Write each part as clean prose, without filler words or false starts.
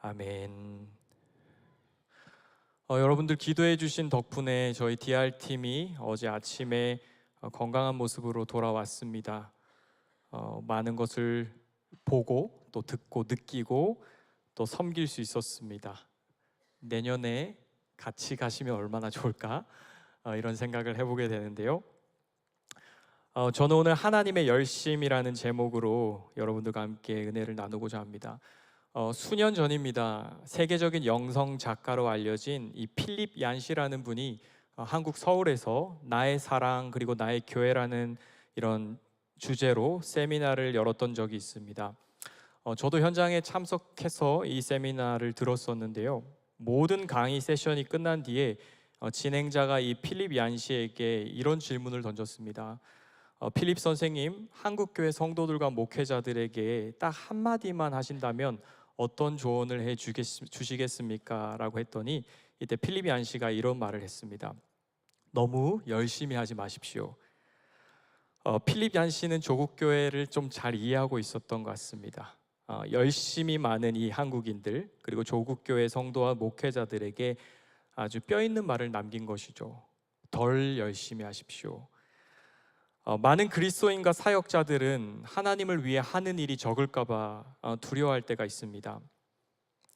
아멘. 여러분들 기도해 주신 덕분에 저희 DR팀이 어제 아침에 건강한 모습으로 돌아왔습니다. 많은 것을 보고 또 듣고 느끼고 또 섬길 수 있었습니다. 내년에 같이 가시면 얼마나 좋을까 이런 생각을 해보게 되는데요. 저는 오늘 하나님의 열심이라는 제목으로 여러분들과 함께 은혜를 나누고자 합니다. 수년 전입니다. 세계적인 영성 작가로 알려진 이 필립 얀시라는 분이 한국 서울에서 나의 사랑 그리고 나의 교회라는 이런 주제로 세미나를 열었던 적이 있습니다. 저도 현장에 참석해서 이 세미나를 들었었는데요. 모든 강의 세션이 끝난 뒤에 진행자가 이 필립 얀시에게 이런 질문을 던졌습니다. 필립 선생님, 한국교회 성도들과 목회자들에게 딱 한마디만 하신다면 어떤 조언을 주시겠습니까? 라고 했더니 이때 필립 얀시가 이런 말을 했습니다. 너무 열심히 하지 마십시오. 필립 얀시는 조국교회를 좀 잘 이해하고 있었던 것 같습니다. 열심히 많은 이 한국인들 그리고 조국교회 성도와 목회자들에게 아주 뼈있는 말을 남긴 것이죠. 덜 열심히 하십시오. 많은 그리스도인과 사역자들은 하나님을 위해 하는 일이 적을까 봐 두려워할 때가 있습니다.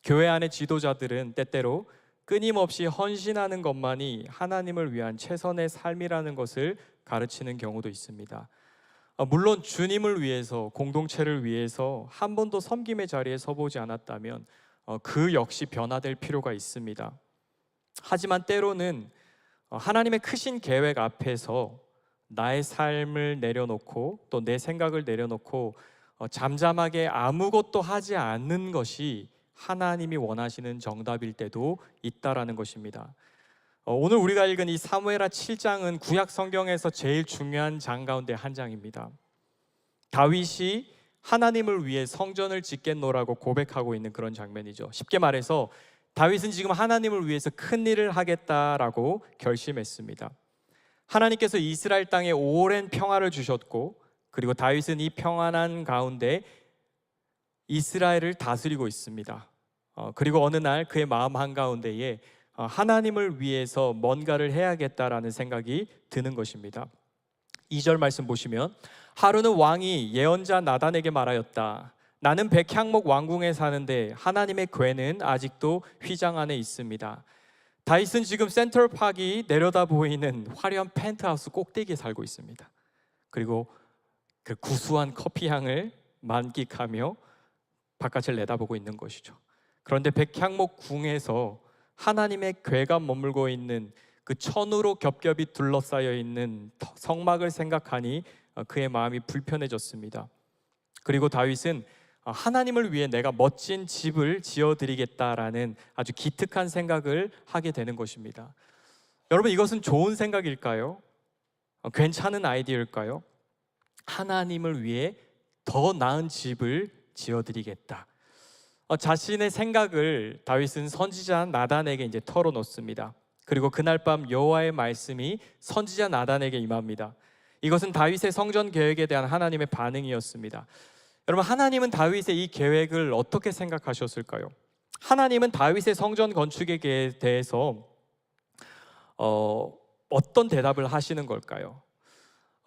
교회 안의 지도자들은 때때로 끊임없이 헌신하는 것만이 하나님을 위한 최선의 삶이라는 것을 가르치는 경우도 있습니다. 물론 주님을 위해서, 공동체를 위해서 한 번도 섬김의 자리에 서보지 않았다면 그 역시 변화될 필요가 있습니다. 하지만 때로는 하나님의 크신 계획 앞에서 나의 삶을 내려놓고 또 내 생각을 내려놓고 잠잠하게 아무것도 하지 않는 것이 하나님이 원하시는 정답일 때도 있다라는 것입니다. 오늘 우리가 읽은 이 사무엘하 7장은 구약 성경에서 제일 중요한 장 가운데 한 장입니다. 다윗이 하나님을 위해 성전을 짓겠노라고 고백하고 있는 그런 장면이죠. 쉽게 말해서 다윗은 지금 하나님을 위해서 큰 일을 하겠다라고 결심했습니다. 하나님께서 이스라엘 땅에 오랜 평화를 주셨고 그리고 다윗은 이 평안한 가운데 이스라엘을 다스리고 있습니다. 그리고 어느 날 그의 마음 한가운데에 하나님을 위해서 뭔가를 해야겠다라는 생각이 드는 것입니다. 2절 말씀 보시면 하루는 왕이 예언자 나단에게 말하였다. 나는 백향목 왕궁에 사는데 하나님의 궤는 아직도 휘장 안에 있습니다. 다윗은 지금 센트럴파크가 내려다 보이는 화려한 펜트하우스 꼭대기에 살고 있습니다. 그리고 그 구수한 커피 향을 만끽하며 바깥을 내다보고 있는 것이죠. 그런데 백향목 궁에서 하나님의 궤가 머물고 있는 그 천으로 겹겹이 둘러싸여 있는 성막을 생각하니 그의 마음이 불편해졌습니다. 그리고 다윗은 하나님을 위해 내가 멋진 집을 지어드리겠다라는 아주 기특한 생각을 하게 되는 것입니다. 여러분, 이것은 좋은 생각일까요? 괜찮은 아이디어일까요? 하나님을 위해 더 나은 집을 지어드리겠다. 자신의 생각을 다윗은 선지자 나단에게 이제 털어놓습니다. 그리고 그날 밤 여호와의 말씀이 선지자 나단에게 임합니다. 이것은 다윗의 성전 계획에 대한 하나님의 반응이었습니다. 여러분, 하나님은 다윗의 이 계획을 어떻게 생각하셨을까요? 하나님은 다윗의 성전 건축에 대해서 어떤 대답을 하시는 걸까요?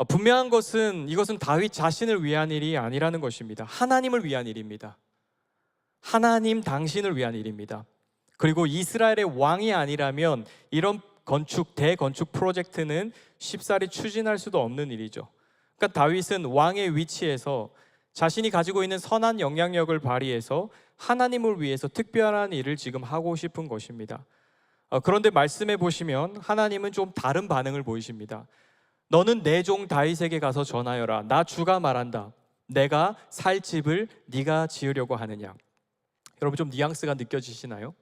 분명한 것은 이것은 다윗 자신을 위한 일이 아니라는 것입니다. 하나님을 위한 일입니다. 하나님 당신을 위한 일입니다. 그리고 이스라엘의 왕이 아니라면 이런 대건축 프로젝트는 쉽사리 추진할 수도 없는 일이죠. 그러니까 다윗은 왕의 위치에서 자신이 가지고 있는 선한 영향력을 발휘해서 하나님을 위해서 특별한 일을 지금 하고 싶은 것입니다. 그런데 말씀해 보시면 하나님은 좀 다른 반응을 보이십니다. 너는 내 종 다윗에게 가서 전하여라. 나 주가 말한다. 내가 살 집을 네가 지으려고 하느냐. 여러분, 좀 뉘앙스가 느껴지시나요?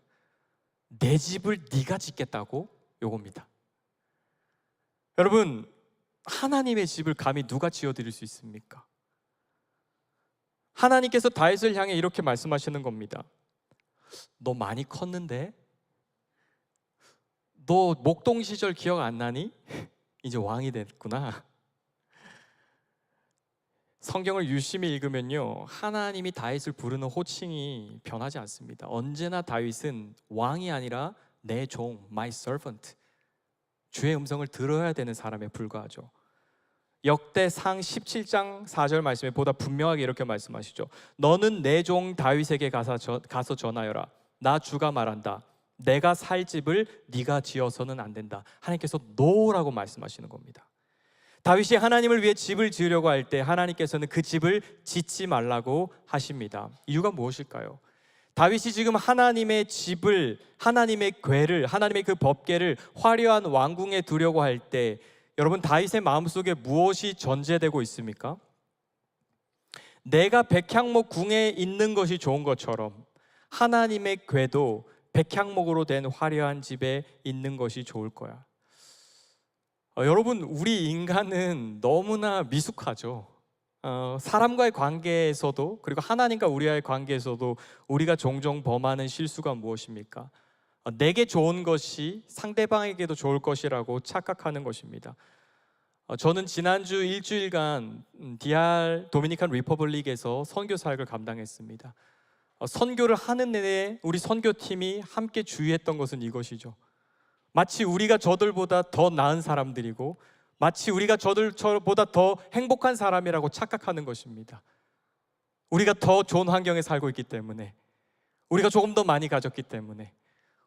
내 집을 네가 짓겠다고? 요겁니다. 여러분, 하나님의 집을 감히 누가 지어드릴 수 있습니까? 하나님께서 다윗을 향해 이렇게 말씀하시는 겁니다. 너 많이 컸는데? 너 목동 시절 기억 안 나니? 이제 왕이 됐구나. 성경을 유심히 읽으면요, 하나님이 다윗을 부르는 호칭이 변하지 않습니다. 언제나 다윗은 왕이 아니라 내 종, my servant, 주의 음성을 들어야 되는 사람에 불과하죠. 역대상 17장 4절 말씀에 보다 분명하게 이렇게 말씀하시죠. 너는 내 종 다윗에게 가서 전하여라. 나 주가 말한다. 내가 살 집을 네가 지어서는 안 된다. 하나님께서 노라고 말씀하시는 겁니다. 다윗이 하나님을 위해 집을 지으려고 할 때 하나님께서는 그 집을 짓지 말라고 하십니다. 이유가 무엇일까요? 다윗이 지금 하나님의 집을, 하나님의 궤를, 하나님의 그 법궤를 화려한 왕궁에 두려고 할 때 여러분, 다윗의 마음속에 무엇이 전제되고 있습니까? 내가 백향목 궁에 있는 것이 좋은 것처럼 하나님의 궤도 백향목으로 된 화려한 집에 있는 것이 좋을 거야. 여러분, 우리 인간은 너무나 미숙하죠. 사람과의 관계에서도, 그리고 하나님과 우리와의 관계에서도 우리가 종종 범하는 실수가 무엇입니까? 내게 좋은 것이 상대방에게도 좋을 것이라고 착각하는 것입니다. 저는 지난주 일주일간 DR 도미니칸 리퍼블릭에서 선교 사역을 감당했습니다. 선교를 하는 내내 우리 선교팀이 함께 주의했던 것은 이것이죠. 마치 우리가 저들보다 더 나은 사람들이고 마치 우리가 저들보다 더 행복한 사람이라고 착각하는 것입니다. 우리가 더 좋은 환경에 살고 있기 때문에, 우리가 조금 더 많이 가졌기 때문에,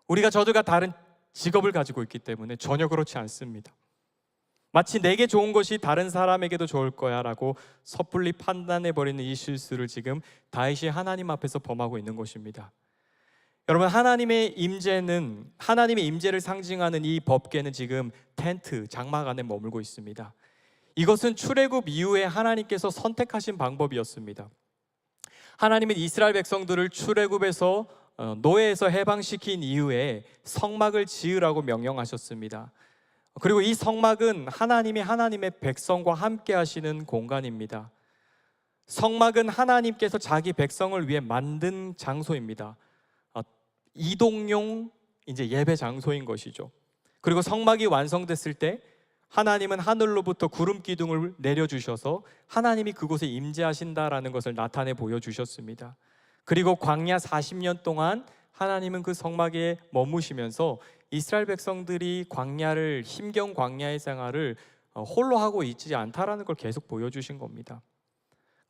우리가 저들과 다른 직업을 가지고 있기 때문에 전혀 그렇지 않습니다. 마치 내게 좋은 것이 다른 사람에게도 좋을 거야 라고 섣불리 판단해버리는 이 실수를 지금 다윗이 하나님 앞에서 범하고 있는 것입니다. 여러분, 하나님의 임재는, 하나님의 임재를 상징하는 이 법궤는 지금 텐트, 장막 안에 머물고 있습니다. 이것은 출애굽 이후에 하나님께서 선택하신 방법이었습니다. 하나님은 이스라엘 백성들을 출애굽에서 노예에서 해방시킨 이후에 성막을 지으라고 명령하셨습니다. 그리고 이 성막은 하나님이 하나님의 백성과 함께 하시는 공간입니다. 성막은 하나님께서 자기 백성을 위해 만든 장소입니다. 이동용 예배 장소인 것이죠. 그리고 성막이 완성됐을 때 하나님은 하늘로부터 구름 기둥을 내려주셔서 하나님이 그곳에 임재하신다라는 것을 나타내 보여주셨습니다. 그리고 광야 40년 동안 하나님은 그 성막에 머무시면서 이스라엘 백성들이 광야를, 힘겨운 광야의 생활을 홀로 하고 있지 않다라는 걸 계속 보여주신 겁니다.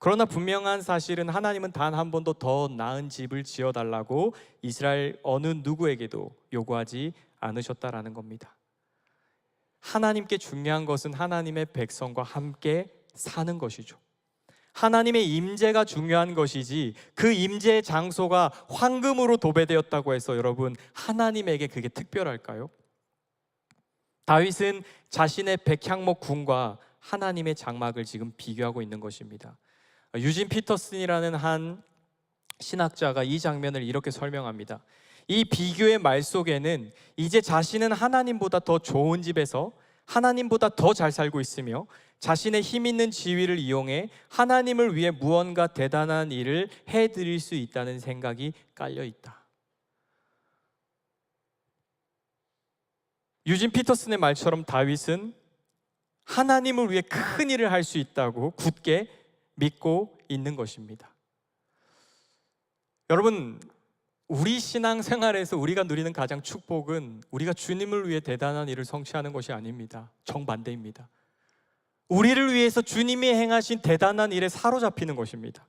그러나 분명한 사실은 하나님은 단 한 번도 더 나은 집을 지어달라고 이스라엘 어느 누구에게도 요구하지 않으셨다라는 겁니다. 하나님께 중요한 것은 하나님의 백성과 함께 사는 것이죠. 하나님의 임재가 중요한 것이지, 그 임재의 장소가 황금으로 도배되었다고 해서 여러분, 하나님에게 그게 특별할까요? 다윗은 자신의 백향목 궁과 하나님의 장막을 지금 비교하고 있는 것입니다. 유진 피터슨이라는 한 신학자가 이 장면을 이렇게 설명합니다. 이 비교의 말 속에는 이제 자신은 하나님보다 더 좋은 집에서 하나님보다 더 잘 살고 있으며 자신의 힘 있는 지위를 이용해 하나님을 위해 무언가 대단한 일을 해드릴 수 있다는 생각이 깔려 있다. 유진 피터슨의 말처럼 다윗은 하나님을 위해 큰 일을 할 수 있다고 굳게 믿고 있는 것입니다. 여러분, 우리 신앙생활에서 우리가 누리는 가장 축복은 우리가 주님을 위해 대단한 일을 성취하는 것이 아닙니다. 정반대입니다. 우리를 위해서 주님이 행하신 대단한 일에 사로잡히는 것입니다.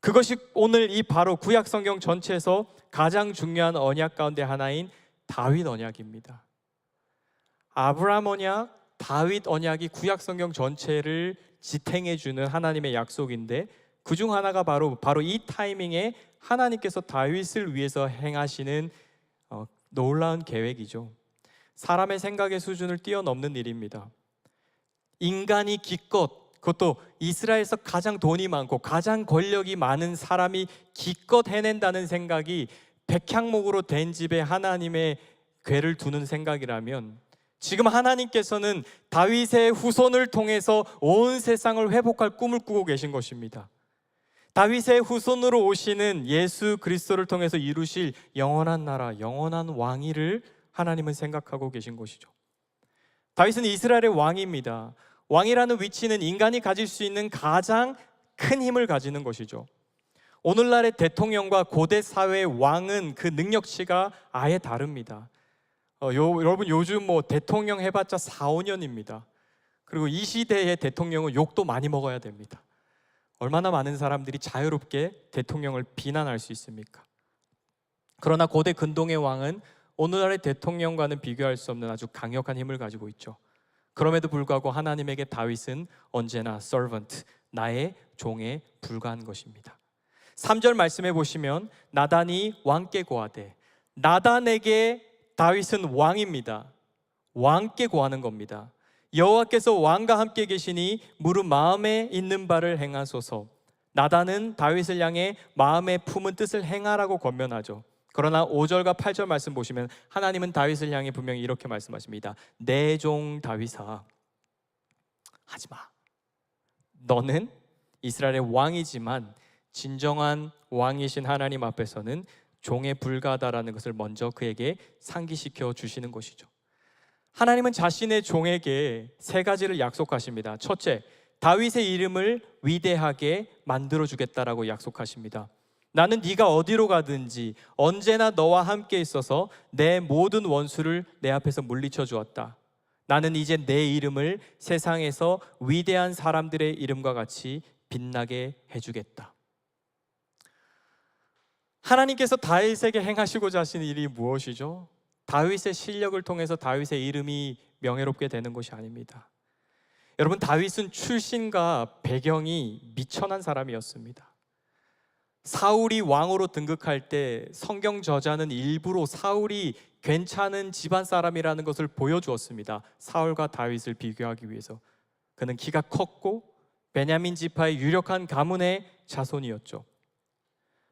그것이 오늘 이 바로 구약 성경 전체에서 가장 중요한 언약 가운데 하나인 다윗 언약입니다. 아브라함 언약, 다윗 언약이 구약 성경 전체를 지탱해주는 하나님의 약속인데, 그중 하나가 바로 이 타이밍에 하나님께서 다윗을 위해서 행하시는 놀라운 계획이죠. 사람의 생각의 수준을 뛰어넘는 일입니다. 인간이 기껏, 그것도 이스라엘에서 가장 돈이 많고 가장 권력이 많은 사람이 기껏 해낸다는 생각이 백향목으로 된 집에 하나님의 궤를 두는 생각이라면, 지금 하나님께서는 다윗의 후손을 통해서 온 세상을 회복할 꿈을 꾸고 계신 것입니다. 다윗의 후손으로 오시는 예수 그리스도를 통해서 이루실 영원한 나라, 영원한 왕위를 하나님은 생각하고 계신 것이죠. 다윗은 이스라엘의 왕입니다. 왕이라는 위치는 인간이 가질 수 있는 가장 큰 힘을 가지는 것이죠. 오늘날의 대통령과 고대 사회의 왕은 그 능력치가 아예 다릅니다. 여러분 요즘 대통령 해봤자 4, 5년입니다. 그리고 이 시대의 대통령은 욕도 많이 먹어야 됩니다. 얼마나 많은 사람들이 자유롭게 대통령을 비난할 수 있습니까? 그러나 고대 근동의 왕은 오늘날의 대통령과는 비교할 수 없는 아주 강력한 힘을 가지고 있죠. 그럼에도 불구하고 하나님에게 다윗은 언제나 servant, 나의 종에 불과한 것입니다. 3절 말씀해 보시면 나단이 왕께 고하되, 나단에게 다윗은 왕입니다. 왕께 고하는 겁니다. 여호와께서 왕과 함께 계시니 무릇 마음에 있는 바를 행하소서. 나단은 다윗을 향해 마음에 품은 뜻을 행하라고 권면하죠. 그러나 5절과 8절 말씀 보시면 하나님은 다윗을 향해 분명히 이렇게 말씀하십니다. 내 종 다윗아, 하지마. 너는 이스라엘의 왕이지만 진정한 왕이신 하나님 앞에서는 종에 불과하다라는 것을 먼저 그에게 상기시켜 주시는 것이죠. 하나님은 자신의 종에게 3가지를 약속하십니다. 첫째, 다윗의 이름을 위대하게 만들어 주겠다라고 약속하십니다. 나는 네가 어디로 가든지 언제나 너와 함께 있어서 내 모든 원수를 내 앞에서 물리쳐 주었다. 나는 이제 내 이름을 세상에서 위대한 사람들의 이름과 같이 빛나게 해주겠다. 하나님께서 다윗에게 행하시고자 하시는 일이 무엇이죠? 다윗의 실력을 통해서 다윗의 이름이 명예롭게 되는 것이 아닙니다. 여러분, 다윗은 출신과 배경이 미천한 사람이었습니다. 사울이 왕으로 등극할 때 성경 저자는 일부러 사울이 괜찮은 집안 사람이라는 것을 보여주었습니다. 사울과 다윗을 비교하기 위해서. 그는 키가 컸고 베냐민 지파의 유력한 가문의 자손이었죠.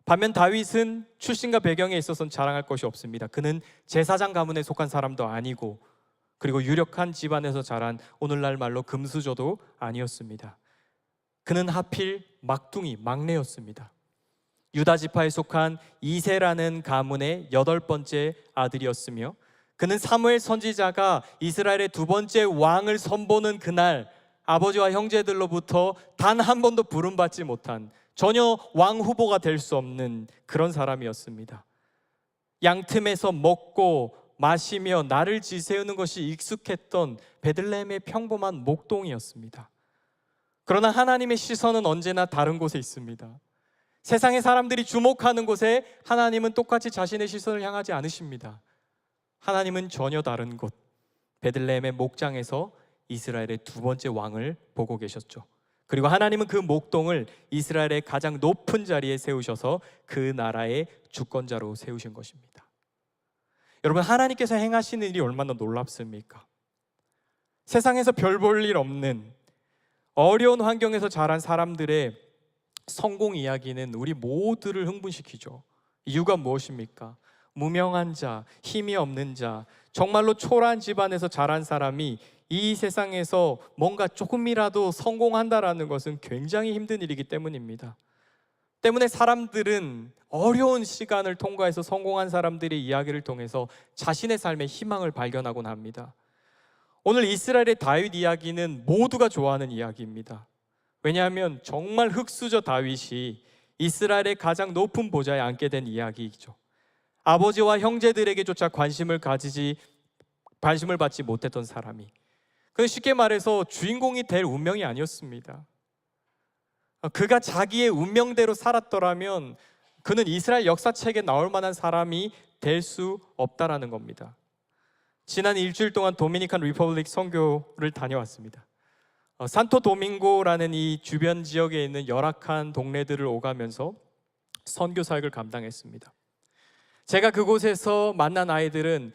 반면 다윗은 출신과 배경에 있어서는 자랑할 것이 없습니다. 그는 제사장 가문에 속한 사람도 아니고, 그리고 유력한 집안에서 자란 오늘날 말로 금수저도 아니었습니다. 그는 하필 막둥이, 막내였습니다. 유다 지파에 속한 이새라는 가문의 8번째 아들이었으며, 그는 사무엘 선지자가 이스라엘의 2번째 왕을 선보는 그날 아버지와 형제들로부터 단 한 번도 부름받지 못한, 전혀 왕 후보가 될 수 없는 그런 사람이었습니다. 양틈에서 먹고 마시며 나를 지새우는 것이 익숙했던 베들레헴의 평범한 목동이었습니다. 그러나 하나님의 시선은 언제나 다른 곳에 있습니다. 세상의 사람들이 주목하는 곳에 하나님은 똑같이 자신의 시선을 향하지 않으십니다. 하나님은 전혀 다른 곳, 베들레헴의 목장에서 이스라엘의 2번째 왕을 보고 계셨죠. 그리고 하나님은 그 목동을 이스라엘의 가장 높은 자리에 세우셔서 그 나라의 주권자로 세우신 것입니다. 여러분, 하나님께서 행하시는 일이 얼마나 놀랍습니까? 세상에서 별 볼 일 없는 어려운 환경에서 자란 사람들의 성공 이야기는 우리 모두를 흥분시키죠. 이유가 무엇입니까? 무명한 자, 힘이 없는 자, 정말로 초라한 집안에서 자란 사람이 이 세상에서 뭔가 조금이라도 성공한다라는 것은 굉장히 힘든 일이기 때문입니다. 때문에 사람들은 어려운 시간을 통과해서 성공한 사람들의 이야기를 통해서 자신의 삶의 희망을 발견하곤 합니다. 오늘 이스라엘의 다윗 이야기는 모두가 좋아하는 이야기입니다. 왜냐하면 정말 흙수저 다윗이 이스라엘의 가장 높은 보좌에 앉게 된 이야기이죠. 아버지와 형제들에게조차 관심을 받지 못했던 사람이, 쉽게 말해서 주인공이 될 운명이 아니었습니다. 그가 자기의 운명대로 살았더라면 그는 이스라엘 역사책에 나올 만한 사람이 될 수 없다라는 겁니다. 지난 일주일 동안 도미니칸 리퍼블릭 선교를 다녀왔습니다. 산토 도밍고라는 이 주변 지역에 있는 열악한 동네들을 오가면서 선교 사역을 감당했습니다. 제가 그곳에서 만난 아이들은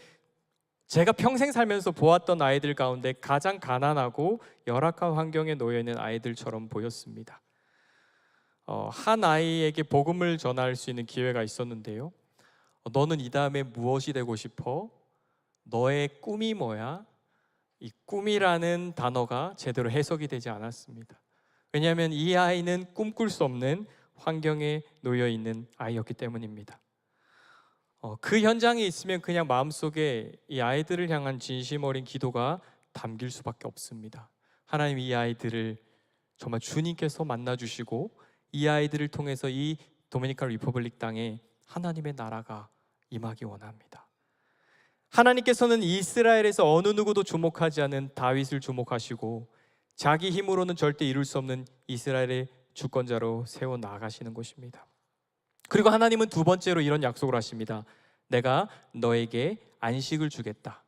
제가 평생 살면서 보았던 아이들 가운데 가장 가난하고 열악한 환경에 놓여 있는 아이들처럼 보였습니다. 한 아이에게 복음을 전할 수 있는 기회가 있었는데요. 너는 이 다음에 무엇이 되고 싶어? 너의 꿈이 뭐야? 이 꿈이라는 단어가 제대로 해석이 되지 않았습니다. 왜냐하면 이 아이는 꿈꿀 수 없는 환경에 놓여 있는 아이였기 때문입니다. 그 현장에 있으면 그냥 마음속에 이 아이들을 향한 진심 어린 기도가 담길 수밖에 없습니다. 하나님 이 아이들을 정말 주님께서 만나주시고 이 아이들을 통해서 이 도미니칸 리퍼블릭 땅에 하나님의 나라가 임하기 원합니다. 하나님께서는 이스라엘에서 어느 누구도 주목하지 않은 다윗을 주목하시고 자기 힘으로는 절대 이룰 수 없는 이스라엘의 주권자로 세워 나가시는 것입니다. 그리고 하나님은 두 번째로 이런 약속을 하십니다. 내가 너에게 안식을 주겠다.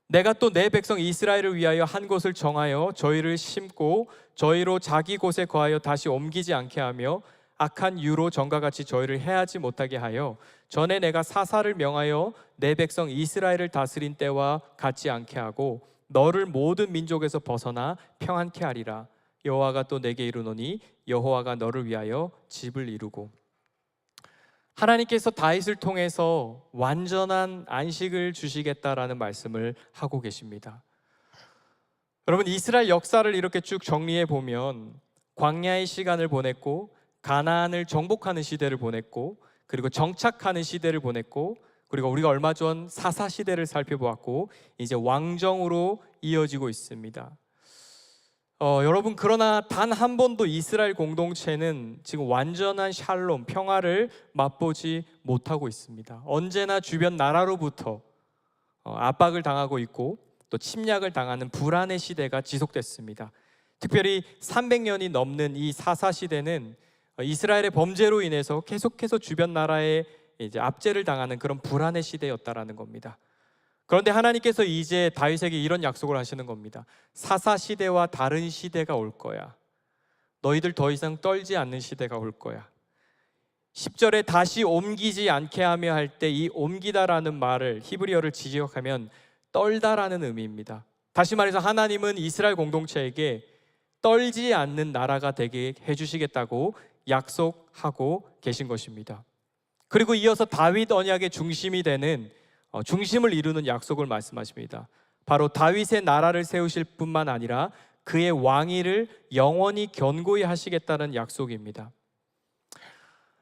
내가 또 내 백성 이스라엘을 위하여 한 곳을 정하여 저희를 심고 저희로 자기 곳에 거하여 다시 옮기지 않게 하며 악한 유로 전과 같이 저희를 해하지 못하게 하여 전에 내가 사사를 명하여 내 백성 이스라엘을 다스린 때와 같지 않게 하고 너를 모든 민족에서 벗어나 평안케 하리라. 여호와가 또 내게 이르노니 여호와가 너를 위하여 집을 이루고. 하나님께서 다윗을 통해서 완전한 안식을 주시겠다라는 말씀을 하고 계십니다. 여러분, 이스라엘 역사를 이렇게 쭉 정리해 보면 광야의 시간을 보냈고 가나안을 정복하는 시대를 보냈고 그리고 정착하는 시대를 보냈고 그리고 우리가 얼마 전 사사 시대를 살펴보았고 이제 왕정으로 이어지고 있습니다. 여러분, 그러나 단 한 번도 이스라엘 공동체는 지금 완전한 샬롬, 평화를 맛보지 못하고 있습니다. 언제나 주변 나라로부터 압박을 당하고 있고 또 침략을 당하는 불안의 시대가 지속됐습니다. 특별히 300년이 넘는 이 사사 시대는 이스라엘의 범죄로 인해서 계속해서 주변 나라에 이제 압제를 당하는 그런 불안의 시대였다라는 겁니다. 그런데 하나님께서 이제 다윗에게 이런 약속을 하시는 겁니다. 사사 시대와 다른 시대가 올 거야. 너희들 더 이상 떨지 않는 시대가 올 거야. 10절에 다시 옮기지 않게 하며 할 때 이 옮기다라는 말을 히브리어를 지적하면 떨다라는 의미입니다. 다시 말해서 하나님은 이스라엘 공동체에게 떨지 않는 나라가 되게 해주시겠다고 약속하고 계신 것입니다. 그리고 이어서 다윗 언약의 중심이 되는 중심을 이루는 약속을 말씀하십니다. 바로 다윗의 나라를 세우실 뿐만 아니라 그의 왕위를 영원히 견고히 하시겠다는 약속입니다.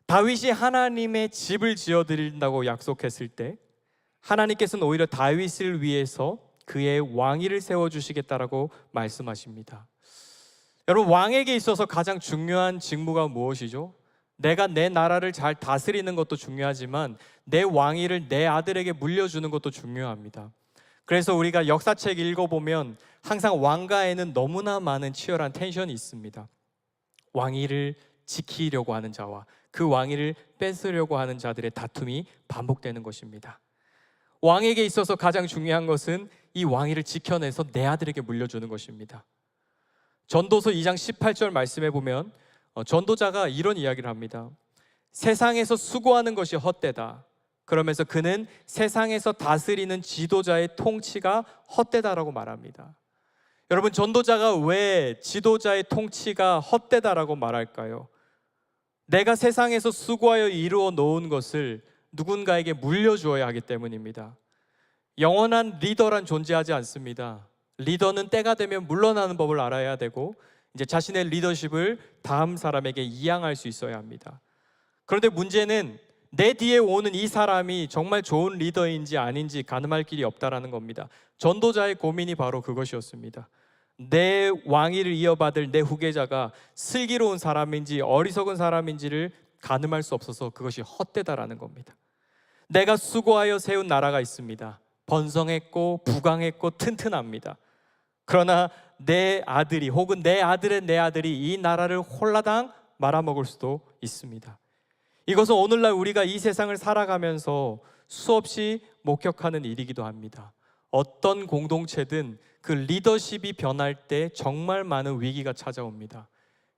다윗이 하나님의 집을 지어드린다고 약속했을 때 하나님께서는 오히려 다윗을 위해서 그의 왕위를 세워주시겠다라고 말씀하십니다. 여러분, 왕에게 있어서 가장 중요한 직무가 무엇이죠? 내가 내 나라를 잘 다스리는 것도 중요하지만 내 왕위를 내 아들에게 물려주는 것도 중요합니다. 그래서 우리가 역사책 읽어보면 항상 왕가에는 너무나 많은 치열한 텐션이 있습니다. 왕위를 지키려고 하는 자와 그 왕위를 뺏으려고 하는 자들의 다툼이 반복되는 것입니다. 왕에게 있어서 가장 중요한 것은 이 왕위를 지켜내서 내 아들에게 물려주는 것입니다. 전도서 2장 18절 말씀해 보면 전도자가 이런 이야기를 합니다. 세상에서 수고하는 것이 헛되다. 그러면서 그는 세상에서 다스리는 지도자의 통치가 헛되다라고 말합니다. 여러분, 전도자가 왜 지도자의 통치가 헛되다라고 말할까요? 내가 세상에서 수고하여 이루어 놓은 것을 누군가에게 물려주어야 하기 때문입니다. 영원한 리더란 존재하지 않습니다. 리더는 때가 되면 물러나는 법을 알아야 되고 이제 자신의 리더십을 다음 사람에게 이양할 수 있어야 합니다. 그런데 문제는 내 뒤에 오는 이 사람이 정말 좋은 리더인지 아닌지 가늠할 길이 없다라는 겁니다. 전도자의 고민이 바로 그것이었습니다. 내 왕위를 이어받을 내 후계자가 슬기로운 사람인지 어리석은 사람인지를 가늠할 수 없어서 그것이 헛되다라는 겁니다. 내가 수고하여 세운 나라가 있습니다. 번성했고 부강했고 튼튼합니다. 그러나 내 아들이 혹은 내 아들의 내 아들이 이 나라를 홀라당 말아먹을 수도 있습니다. 이것은 오늘날 우리가 이 세상을 살아가면서 수없이 목격하는 일이기도 합니다. 어떤 공동체든 그 리더십이 변할 때 정말 많은 위기가 찾아옵니다.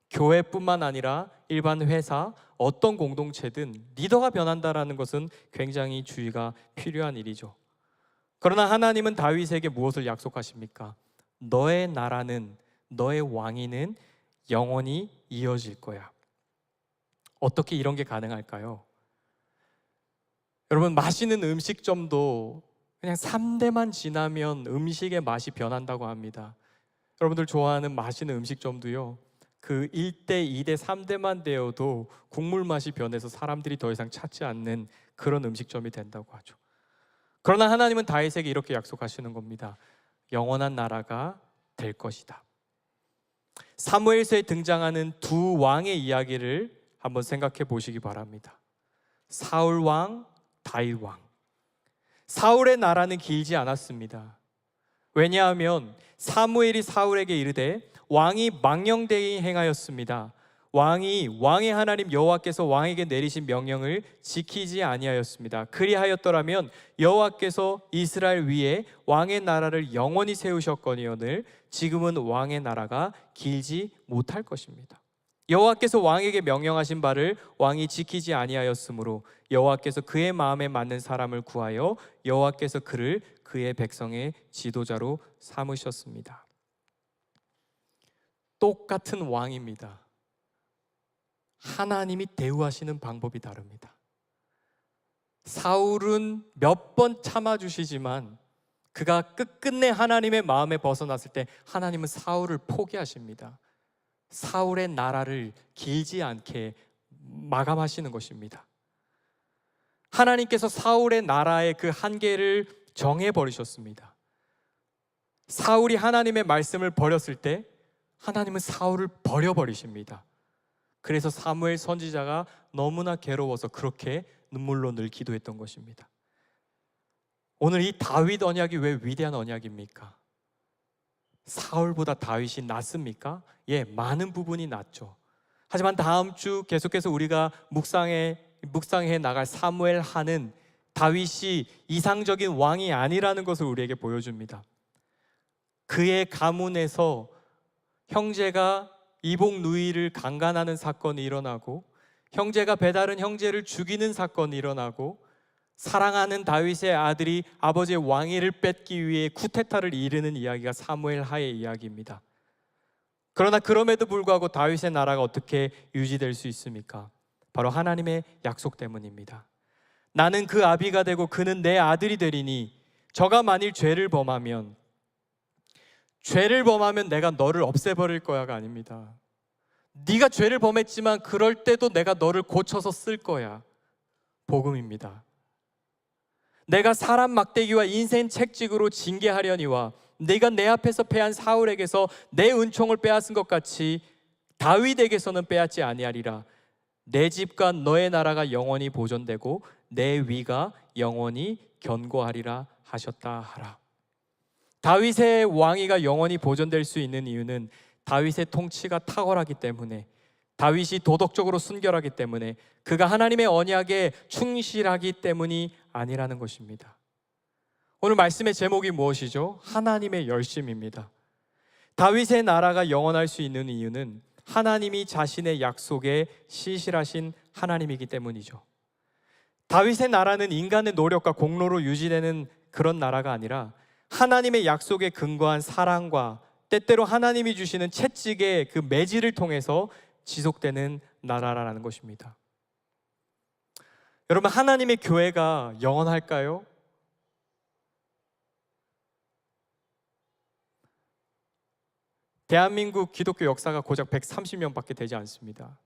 교회뿐만 아니라 일반 회사, 어떤 공동체든 리더가 변한다는 것은 굉장히 주의가 필요한 일이죠. 그러나 하나님은 다윗에게 무엇을 약속하십니까? 너의 나라는, 너의 왕위는 영원히 이어질 거야. 어떻게 이런 게 가능할까요? 여러분, 맛있는 음식점도 그냥 3대만 지나면 음식의 맛이 변한다고 합니다. 여러분들 좋아하는 맛있는 음식점도요, 그 1대, 2대, 3대만 되어도 국물 맛이 변해서 사람들이 더 이상 찾지 않는 그런 음식점이 된다고 하죠. 그러나 하나님은 다윗에게 이렇게 약속하시는 겁니다. 영원한 나라가 될 것이다. 사무엘서에 등장하는 두 왕의 이야기를 한번 생각해 보시기 바랍니다. 사울 왕, 다윗 왕. 사울의 나라는 길지 않았습니다. 왜냐하면 사무엘이 사울에게 이르되 왕이 망령되이 행하였습니다. 왕의 하나님 여호와께서 왕에게 내리신 명령을 지키지 아니하였습니다. 그리하였더라면 여호와께서 이스라엘 위에 왕의 나라를 영원히 세우셨거니오늘 지금은 왕의 나라가 길지 못할 것입니다. 여호와께서 왕에게 명령하신 바를 왕이 지키지 아니하였으므로 여호와께서 그의 마음에 맞는 사람을 구하여 여호와께서 그를 그의 백성의 지도자로 삼으셨습니다. 똑같은 왕입니다. 하나님이 대우하시는 방법이 다릅니다. 사울은 몇 번 참아주시지만 그가 끝끝내 하나님의 마음에 벗어났을 때 하나님은 사울을 포기하십니다. 사울의 나라를 길지 않게 마감하시는 것입니다. 하나님께서 사울의 나라의 그 한계를 정해버리셨습니다. 사울이 하나님의 말씀을 버렸을 때 하나님은 사울을 버려버리십니다. 그래서 사무엘 선지자가 너무나 괴로워서 그렇게 눈물로 늘 기도했던 것입니다. 오늘 이 다윗 언약이 왜 위대한 언약입니까? 사울보다 다윗이 낫습니까? 예, 많은 부분이 낫죠. 하지만 다음 주 계속해서 우리가 묵상해 나갈 사무엘 하는 다윗이 이상적인 왕이 아니라는 것을 우리에게 보여줍니다. 그의 가문에서 형제가 이복 누이를 강간하는 사건이 일어나고 형제가 배다른 형제를 죽이는 사건이 일어나고 사랑하는 다윗의 아들이 아버지의 왕위를 뺏기 위해 쿠데타를 이르는 이야기가 사무엘 하의 이야기입니다. 그러나 그럼에도 불구하고 다윗의 나라가 어떻게 유지될 수 있습니까? 바로 하나님의 약속 때문입니다. 나는 그 아비가 되고 그는 내 아들이 되리니 저가 만일 죄를 범하면 내가 너를 없애버릴 거야가 아닙니다. 네가 죄를 범했지만 그럴 때도 내가 너를 고쳐서 쓸 거야. 복음입니다. 내가 사람 막대기와 인생 책찍으로 징계하려니와 네가 내 앞에서 패한 사울에게서 내 은총을 빼앗은 것 같이 다윗에게서는 빼앗지 아니하리라. 내 집과 너의 나라가 영원히 보존되고 내 위가 영원히 견고하리라 하셨다 하라. 다윗의 왕위가 영원히 보존될 수 있는 이유는 다윗의 통치가 탁월하기 때문에, 다윗이 도덕적으로 순결하기 때문에, 그가 하나님의 언약에 충실하기 때문이 아니라는 것입니다. 오늘 말씀의 제목이 무엇이죠? 하나님의 열심입니다. 다윗의 나라가 영원할 수 있는 이유는 하나님이 자신의 약속에 신실하신 하나님이기 때문이죠. 다윗의 나라는 인간의 노력과 공로로 유지되는 그런 나라가 아니라 하나님의 약속에 근거한 사랑과 때때로 하나님이 주시는 채찍의 그 매질을 통해서 지속되는 나라라는 것입니다. 여러분, 하나님의 교회가 영원할까요? 대한민국 기독교 역사가 고작 130년밖에 되지 않습니다.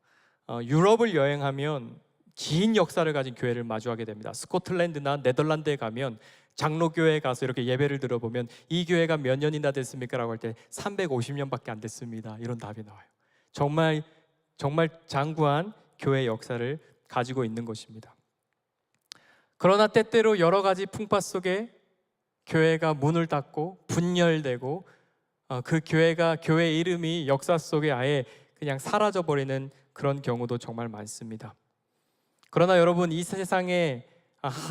유럽을 여행하면 긴 역사를 가진 교회를 마주하게 됩니다. 스코틀랜드나 네덜란드에 가면 장로교회에 가서 이렇게 예배를 들어보면 이 교회가 몇 년이나 됐습니까? 라고 할 때 350년밖에 안 됐습니다. 이런 답이 나와요. 정말 장구한 교회 역사를 가지고 있는 것입니다. 그러나 때때로 여러 가지 풍파 속에 교회가 문을 닫고 분열되고 그 교회 이름이 역사 속에 아예 그냥 사라져버리는 그런 경우도 정말 많습니다. 그러나 여러분, 이 세상에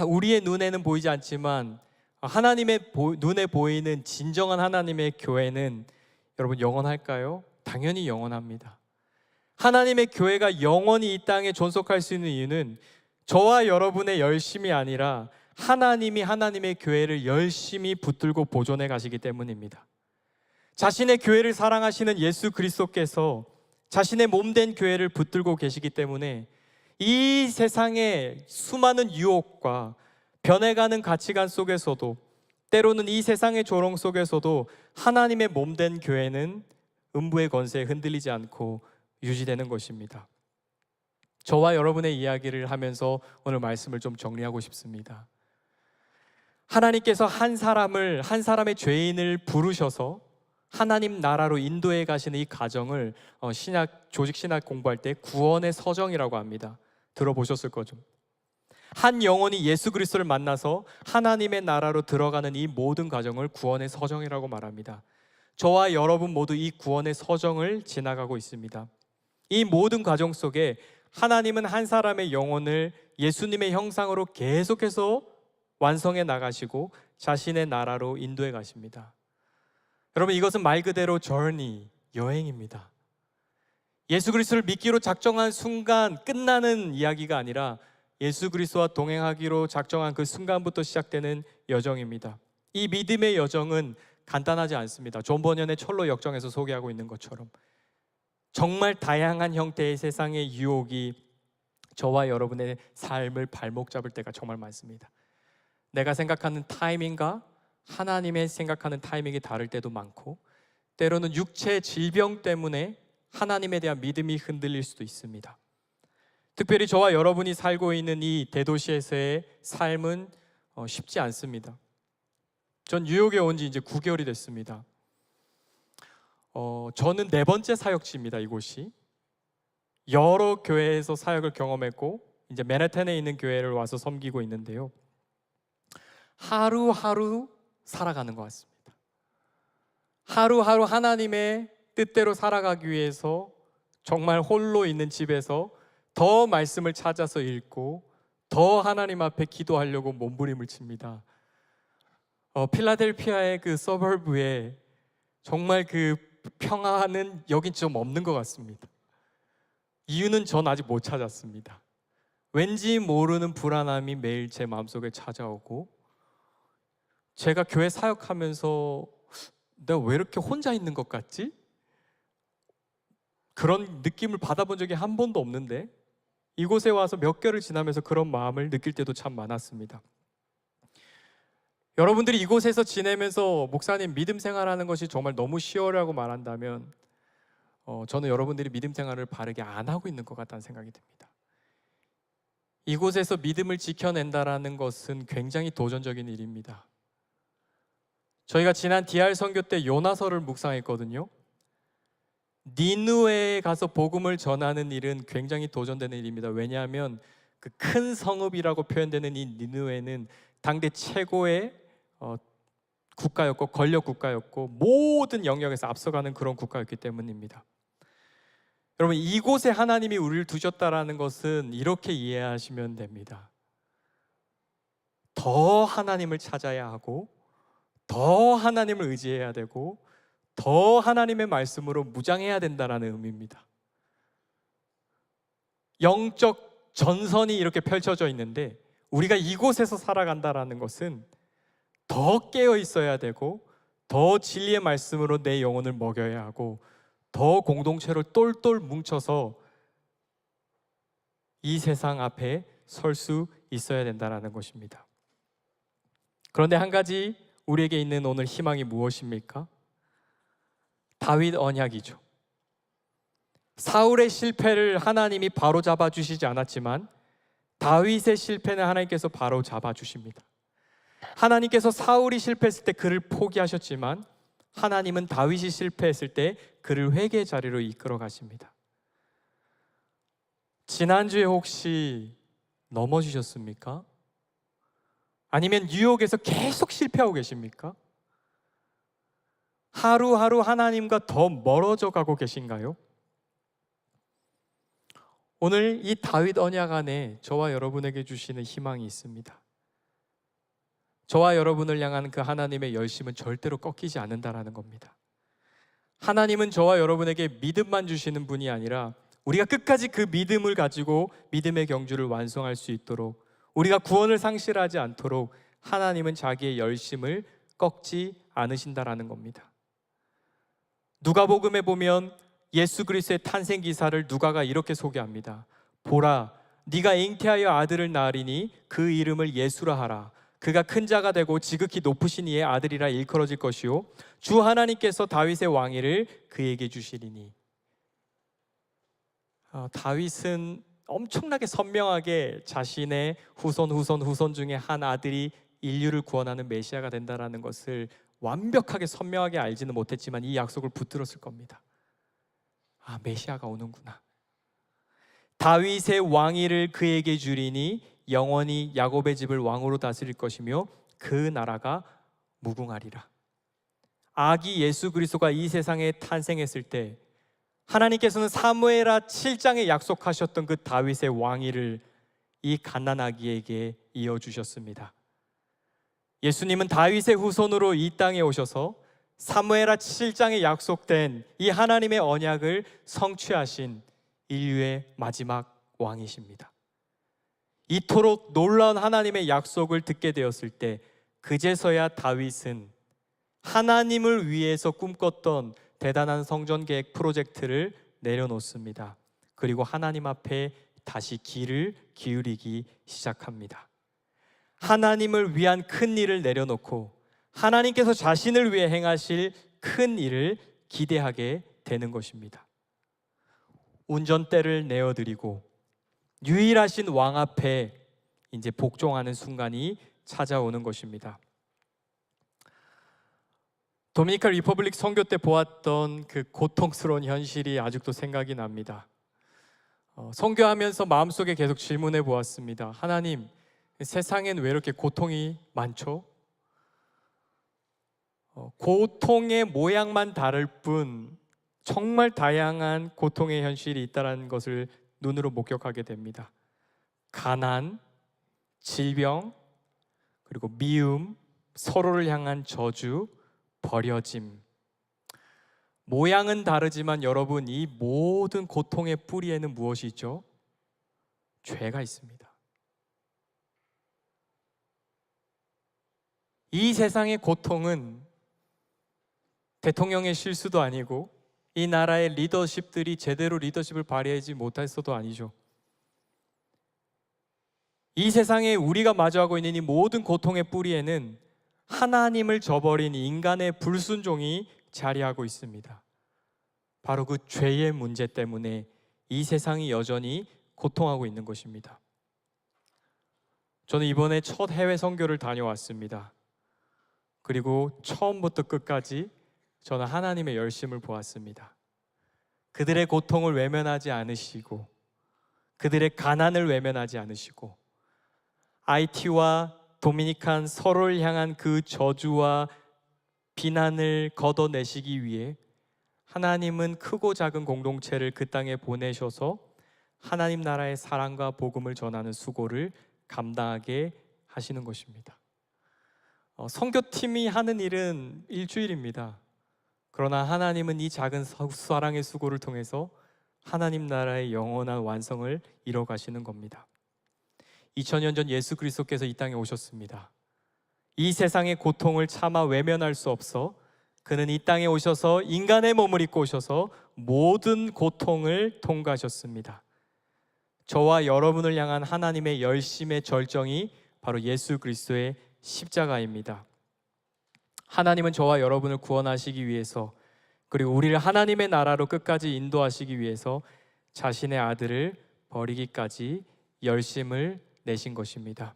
우리의 눈에는 보이지 않지만 하나님의 눈에 보이는 진정한 하나님의 교회는 여러분 영원할까요? 당연히 영원합니다. 하나님의 교회가 영원히 이 땅에 존속할 수 있는 이유는 저와 여러분의 열심이 아니라 하나님이 하나님의 교회를 열심히 붙들고 보존해 가시기 때문입니다. 자신의 교회를 사랑하시는 예수 그리스도께서 자신의 몸된 교회를 붙들고 계시기 때문에 이 세상의 수많은 유혹과 변해가는 가치관 속에서도, 때로는 이 세상의 조롱 속에서도 하나님의 몸된 교회는 음부의 권세에 흔들리지 않고 유지되는 것입니다. 저와 여러분의 이야기를 하면서 오늘 말씀을 좀 정리하고 싶습니다. 하나님께서 한 사람의 죄인을 부르셔서 하나님 나라로 인도해 가시는 이 과정을 조직 신학 공부할 때 구원의 서정이라고 합니다. 들어보셨을 거죠. 한 영혼이 예수 그리스도를 만나서 하나님의 나라로 들어가는 이 모든 과정을 구원의 서정이라고 말합니다. 저와 여러분 모두 이 구원의 서정을 지나가고 있습니다. 이 모든 과정 속에 하나님은 한 사람의 영혼을 예수님의 형상으로 계속해서 완성해 나가시고 자신의 나라로 인도해 가십니다. 여러분, 이것은 말 그대로 journey, 여행입니다. 예수 그리스도를 믿기로 작정한 순간 끝나는 이야기가 아니라 예수 그리스도와 동행하기로 작정한 그 순간부터 시작되는 여정입니다. 이 믿음의 여정은 간단하지 않습니다. 존 버년의 철로 역정에서 소개하고 있는 것처럼 정말 다양한 형태의 세상의 유혹이 저와 여러분의 삶을 발목 잡을 때가 정말 많습니다. 내가 생각하는 타이밍과 하나님의 생각하는 타이밍이 다를 때도 많고, 때로는 육체 질병 때문에 하나님에 대한 믿음이 흔들릴 수도 있습니다. 특별히 저와 여러분이 살고 있는 이 대도시에서의 삶은 쉽지 않습니다. 전 뉴욕에 온 지 이제 9개월이 됐습니다. 저는 4번째 사역지입니다. 이곳이 여러 교회에서 사역을 경험했고 이제 맨해튼에 있는 교회를 와서 섬기고 있는데요, 하루하루 살아가는 것 같습니다. 하루하루 하나님의 뜻대로 살아가기 위해서 정말 홀로 있는 집에서 더 말씀을 찾아서 읽고 더 하나님 앞에 기도하려고 몸부림을 칩니다. 필라델피아의 그 서버브에 정말 그 평화는 여긴 좀 없는 것 같습니다. 이유는 전 아직 못 찾았습니다. 왠지 모르는 불안함이 매일 제 마음속에 찾아오고, 제가 교회 사역하면서 내가 왜 이렇게 혼자 있는 것 같지? 그런 느낌을 받아본 적이 한 번도 없는데 이곳에 와서 몇 개월을 지나면서 그런 마음을 느낄 때도 참 많았습니다. 여러분들이 이곳에서 지내면서 목사님 믿음 생활하는 것이 정말 너무 쉬워라고 말한다면 저는 여러분들이 믿음 생활을 바르게 안 하고 있는 것 같다는 생각이 듭니다. 이곳에서 믿음을 지켜낸다라는 것은 굉장히 도전적인 일입니다. 저희가 지난 DR 선교 때 요나서를 묵상했거든요. 니느웨에 가서 복음을 전하는 일은 굉장히 도전되는 일입니다. 왜냐하면 그 큰 성읍이라고 표현되는 이 니느웨는 당대 최고의 국가였고 권력 국가였고 모든 영역에서 앞서가는 그런 국가였기 때문입니다. 여러분, 이곳에 하나님이 우리를 두셨다라는 것은 이렇게 이해하시면 됩니다. 더 하나님을 찾아야 하고, 더 하나님을 의지해야 되고, 더 하나님의 말씀으로 무장해야 된다는 의미입니다. 영적 전선이 이렇게 펼쳐져 있는데 우리가 이곳에서 살아간다는 것은 더 깨어 있어야 되고, 더 진리의 말씀으로 내 영혼을 먹여야 하고, 더 공동체로 똘똘 뭉쳐서 이 세상 앞에 설 수 있어야 된다는 것입니다. 그런데 한 가지 우리에게 있는 오늘 희망이 무엇입니까? 다윗 언약이죠. 사울의 실패를 하나님이 바로 잡아 주시지 않았지만 다윗의 실패는 하나님께서 바로 잡아 주십니다. 하나님께서 사울이 실패했을 때 그를 포기하셨지만 하나님은 다윗이 실패했을 때 그를 회개의 자리로 이끌어 가십니다. 지난주에 혹시 넘어지셨습니까? 아니면 뉴욕에서 계속 실패하고 계십니까? 하루하루 하나님과 더 멀어져 가고 계신가요? 오늘 이 다윗 언약 안에 저와 여러분에게 주시는 희망이 있습니다. 저와 여러분을 향한 그 하나님의 열심은 절대로 꺾이지 않는다라는 겁니다. 하나님은 저와 여러분에게 믿음만 주시는 분이 아니라 우리가 끝까지 그 믿음을 가지고 믿음의 경주를 완성할 수 있도록, 우리가 구원을 상실하지 않도록 하나님은 자기의 열심을 꺾지 않으신다라는 겁니다. 누가복음에 보면 예수 그리스도의 탄생 기사를 누가가 이렇게 소개합니다. 보라, 네가 잉태하여 아들을 낳으리니 그 이름을 예수라 하라. 그가 큰 자가 되고 지극히 높으신 이의 아들이라 일컬어질 것이요 주 하나님께서 다윗의 왕위를 그에게 주시리니. 다윗은 엄청나게 선명하게 자신의 후손 중에 한 아들이 인류를 구원하는 메시아가 된다는 것을 완벽하게 선명하게 알지는 못했지만 이 약속을 붙들었을 겁니다. 아, 메시아가 오는구나. 다윗의 왕위를 그에게 주리니 영원히 야곱의 집을 왕으로 다스릴 것이며 그 나라가 무궁하리라. 아기 예수 그리스도가 이 세상에 탄생했을 때 하나님께서는 사무엘하 7장에 약속하셨던 그 다윗의 왕위를 이 갓난아기에게 이어주셨습니다. 예수님은 다윗의 후손으로 이 땅에 오셔서 사무엘하 7장에 약속된 이 하나님의 언약을 성취하신 인류의 마지막 왕이십니다. 이토록 놀라운 하나님의 약속을 듣게 되었을 때 그제서야 다윗은 하나님을 위해서 꿈꿨던 대단한 성전 계획 프로젝트를 내려놓습니다. 그리고 하나님 앞에 다시 귀를 기울이기 시작합니다. 하나님을 위한 큰 일을 내려놓고 하나님께서 자신을 위해 행하실 큰 일을 기대하게 되는 것입니다. 운전대를 내어드리고 유일하신 왕 앞에 이제 복종하는 순간이 찾아오는 것입니다. 도미니카 리퍼블릭 선교 때 보았던 그 고통스러운 현실이 아직도 생각이 납니다. 선교하면서 마음속에 계속 질문해 보았습니다. 하나님, 세상엔 왜 이렇게 고통이 많죠? 고통의 모양만 다를 뿐 정말 다양한 고통의 현실이 있다는 것을 눈으로 목격하게 됩니다. 가난, 질병, 그리고 미움, 서로를 향한 저주, 버려짐. 모양은 다르지만 여러분, 이 모든 고통의 뿌리에는 무엇이 있죠? 죄가 있습니다. 이 세상의 고통은 대통령의 실수도 아니고 이 나라의 리더십들이 제대로 리더십을 발휘하지 못했어도 아니죠. 이 세상에 우리가 마주하고 있는 이 모든 고통의 뿌리에는 하나님을 저버린 인간의 불순종이 자리하고 있습니다. 바로 그 죄의 문제 때문에 이 세상이 여전히 고통하고 있는 것입니다. 저는 이번에 첫 해외 선교를 다녀왔습니다. 그리고 처음부터 끝까지 저는 하나님의 열심을 보았습니다. 그들의 고통을 외면하지 않으시고 그들의 가난을 외면하지 않으시고 아이티와 도미니칸 서로를 향한 그 저주와 비난을 걷어내시기 위해 하나님은 크고 작은 공동체를 그 땅에 보내셔서 하나님 나라의 사랑과 복음을 전하는 수고를 감당하게 하시는 것입니다. 선교팀이 하는 일은 일주일입니다. 그러나 하나님은 이 작은 사랑의 수고를 통해서 하나님 나라의 영원한 완성을 이뤄 가시는 겁니다. 2000년 전 예수 그리스도께서 이 땅에 오셨습니다. 이 세상의 고통을 차마 외면할 수 없어 그는 이 땅에 오셔서 인간의 몸을 입고 오셔서 모든 고통을 통과하셨습니다. 저와 여러분을 향한 하나님의 열심의 절정이 바로 예수 그리스도의 십자가입니다. 하나님은 저와 여러분을 구원하시기 위해서 그리고 우리를 하나님의 나라로 끝까지 인도하시기 위해서 자신의 아들을 버리기까지 열심을 내신 것입니다.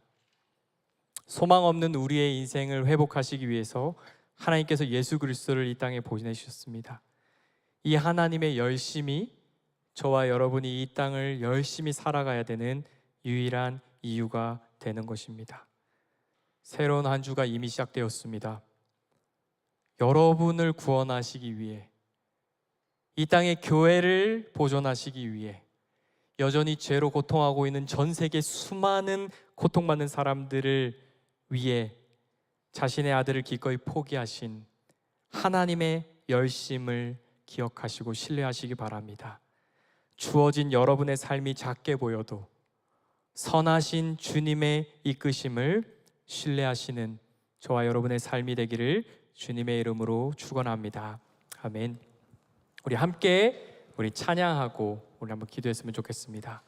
소망 없는 우리의 인생을 회복하시기 위해서 하나님께서 예수 그리스도를 이 땅에 보내주셨습니다. 이 하나님의 열심이 저와 여러분이 이 땅을 열심히 살아가야 되는 유일한 이유가 되는 것입니다. 새로운 한 주가 이미 시작되었습니다. 여러분을 구원하시기 위해 이 땅의 교회를 보존하시기 위해 여전히 죄로 고통하고 있는 전 세계 수많은 고통받는 사람들을 위해 자신의 아들을 기꺼이 포기하신 하나님의 열심을 기억하시고 신뢰하시기 바랍니다. 주어진 여러분의 삶이 작게 보여도 선하신 주님의 이끄심을 신뢰하시는 저와 여러분의 삶이 되기를 주님의 이름으로 축원합니다. 아멘. 우리 함께 찬양하고 우리 한번 기도했으면 좋겠습니다.